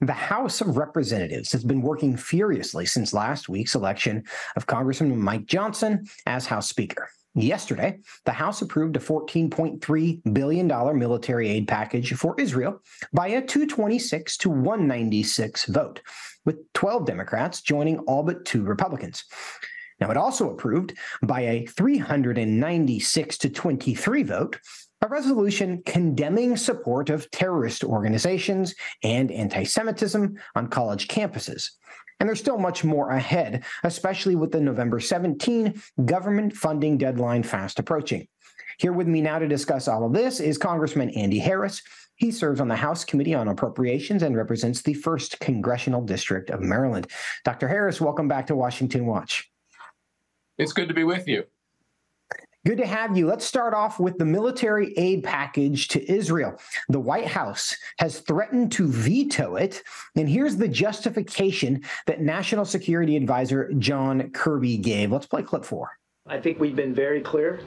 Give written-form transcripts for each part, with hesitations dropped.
The House of Representatives has been working furiously since last week's election of Congressman Mike Johnson as House Speaker. Yesterday, the House approved a $14.3 billion military aid package for Israel by a 226 to 196 vote, with 12 Democrats joining all but 2 Republicans. Now, it also approved by a 396 to 23 vote a resolution condemning support of terrorist organizations and anti-Semitism on college campuses. And there's still much more ahead, especially with the November 17 government funding deadline fast approaching. Here with me now to discuss all of this is Congressman Andy Harris. He serves on the House Committee on Appropriations and represents the 1st Congressional District of Maryland. Dr. Harris, welcome back to Washington Watch. It's good to be with you. Good to have you. Let's start off with the military aid package to Israel. The White House has threatened to veto it. And here's the justification that National Security Advisor John Kirby gave. Let's play clip 4. I think we've been very clear.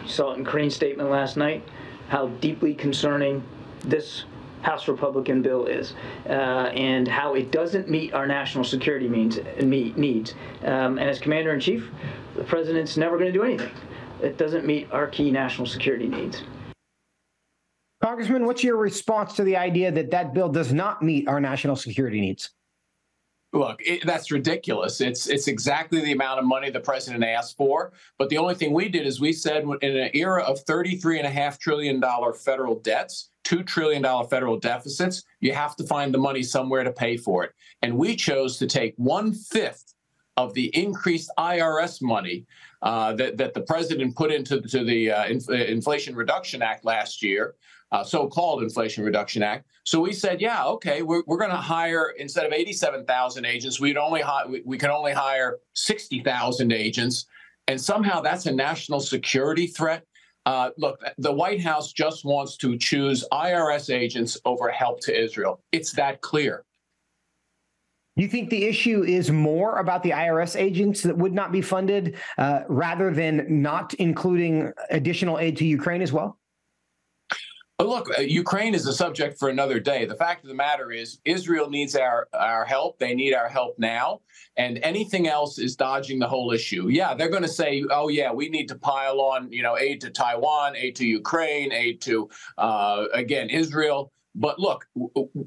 You saw it in Crane's statement last night, how deeply concerning this House Republican bill is, and how it doesn't meet our national security needs. And as Commander-in-Chief, the President's never going to do anything. It doesn't meet our key national security needs. Congressman, what's your response to the idea that that bill does not meet our national security needs? Look, that's ridiculous. It's exactly the amount of money the president asked for. But the only thing we did is we said in an era of $33.5 trillion federal debts, $2 trillion federal deficits, you have to find the money somewhere to pay for it. And we chose to take 1/5 of the increased IRS money that the president put into the Inflation Reduction Act last year, so-called Inflation Reduction Act. So we said, yeah, okay, we're going to hire, instead of 87,000 agents, we can only hire 60,000 agents. And somehow that's a national security threat. Look, the White House just wants to choose IRS agents over help to Israel. It's that clear. You think the issue is more about the IRS agents that would not be funded rather than not including additional aid to Ukraine as well? Look, Ukraine is a subject for another day. The fact of the matter is Israel needs our help. They need our help now. And anything else is dodging the whole issue. Yeah, they're going to say, oh, yeah, we need to pile on, aid to Taiwan, aid to Ukraine, aid to, again, Israel. But look,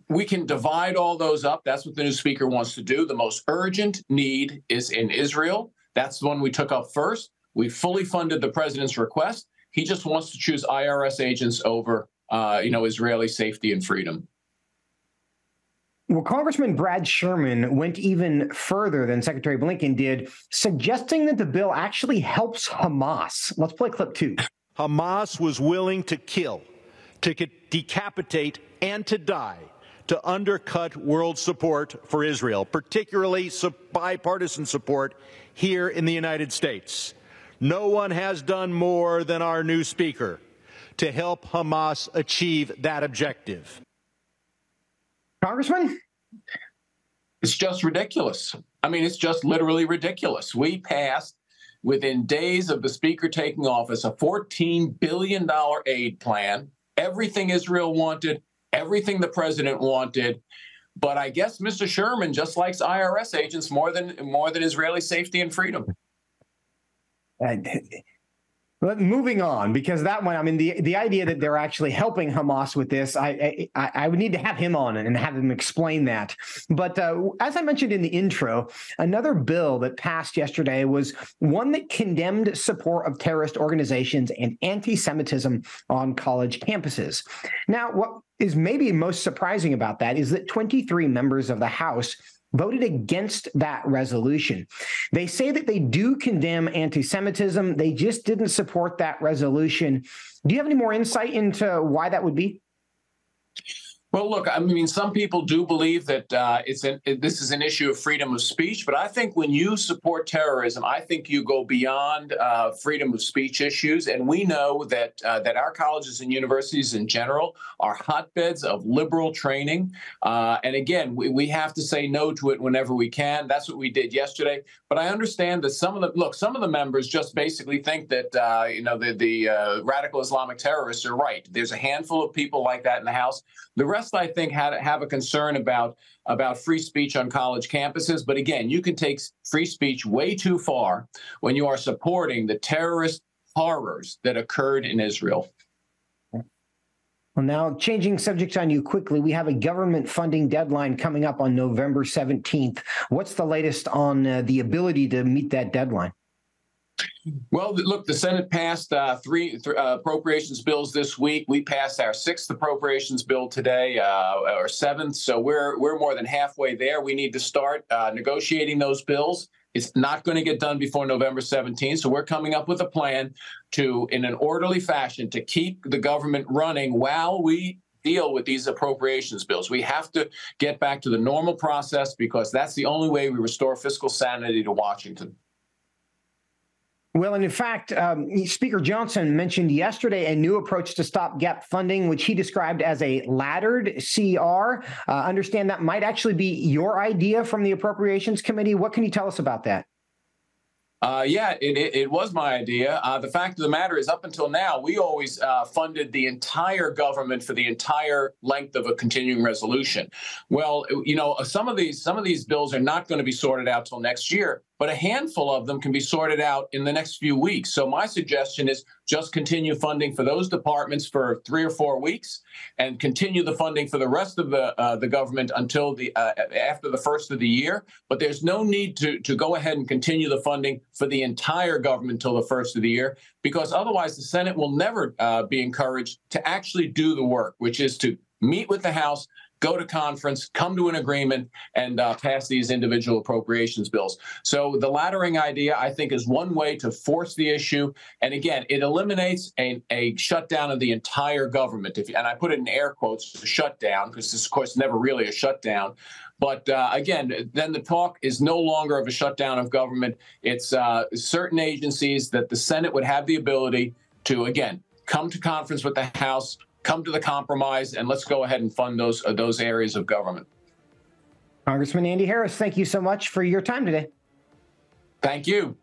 we can divide all those up. That's what the new speaker wants to do. The most urgent need is in Israel. That's the one we took up first. We fully funded the president's request. He just wants to choose IRS agents over, Israeli safety and freedom. Well, Congressman Brad Sherman went even further than Secretary Blinken did, suggesting that the bill actually helps Hamas. Let's play clip 2. Hamas was willing to kill, to decapitate, and to die to undercut world support for Israel, particularly bipartisan support here in the United States. No one has done more than our new speaker to help Hamas achieve that objective. Congressman? It's just ridiculous. I mean, it's just literally ridiculous. We passed, within days of the speaker taking office, a $14 billion aid plan. Everything Israel wanted, everything the president wanted. But I guess Mr. Sherman just likes IRS agents more than Israeli safety and freedom. But moving on, because that one, I mean, the idea that they're actually helping Hamas with this, I would need to have him on and have him explain that. But as I mentioned in the intro, another bill that passed yesterday was one that condemned support of terrorist organizations and anti-Semitism on college campuses. Now, what is maybe most surprising about that is that 23 members of the House voted against that resolution. They say that they do condemn anti-Semitism. They just didn't support that resolution. Do you have any more insight into why that would be? Well, look, I mean, some people do believe that this is an issue of freedom of speech, but I think when you support terrorism, I think you go beyond freedom of speech issues. And we know that our colleges and universities in general are hotbeds of liberal training. And again, we have to say no to it whenever we can. That's what we did yesterday. But I understand that some of the members just basically think that the radical Islamic terrorists are right. There's a handful of people like that in the House. The rest last, I think, had have a concern about free speech on college campuses. But again, you can take free speech way too far when you are supporting the terrorist horrors that occurred in Israel. Well, now, changing subjects on you quickly, we have a government funding deadline coming up on November 17th. What's the latest on the ability to meet that deadline? Well, look, the Senate passed three appropriations bills this week. We passed our sixth appropriations bill today, or seventh. So we're more than halfway there. We need to start negotiating those bills. It's not going to get done before November 17th. So we're coming up with a plan to, in an orderly fashion, to keep the government running while we deal with these appropriations bills. We have to get back to the normal process because that's the only way we restore fiscal sanity to Washington. Well, and in fact, Speaker Johnson mentioned yesterday a new approach to stopgap funding, which he described as a laddered CR. Understand that might actually be your idea from the Appropriations Committee. What can you tell us about that? Yeah, it was my idea. The fact of the matter is, up until now, we always funded the entire government for the entire length of a continuing resolution. Well, you know, some of these bills are not going to be sorted out till next year, but a handful of them can be sorted out in the next few weeks. So my suggestion is just continue funding for those departments for 3 or 4 weeks, and continue the funding for the rest of the government until after the first of the year. But there's no need to go ahead and continue the funding for the entire government until the first of the year, because otherwise the Senate will never be encouraged to actually do the work, which is to meet with the House, go to conference, come to an agreement, and pass these individual appropriations bills. So the laddering idea, I think, is one way to force the issue. And again, it eliminates a shutdown of the entire government. And I put it in air quotes, a shutdown, because this, of course, never really a shutdown. But again, then the talk is no longer of a shutdown of government. It's certain agencies that the Senate would have the ability to, again, come to conference with the House, come to the compromise, and let's go ahead and fund those areas of government. Congressman Andy Harris, thank you so much for your time today. Thank you.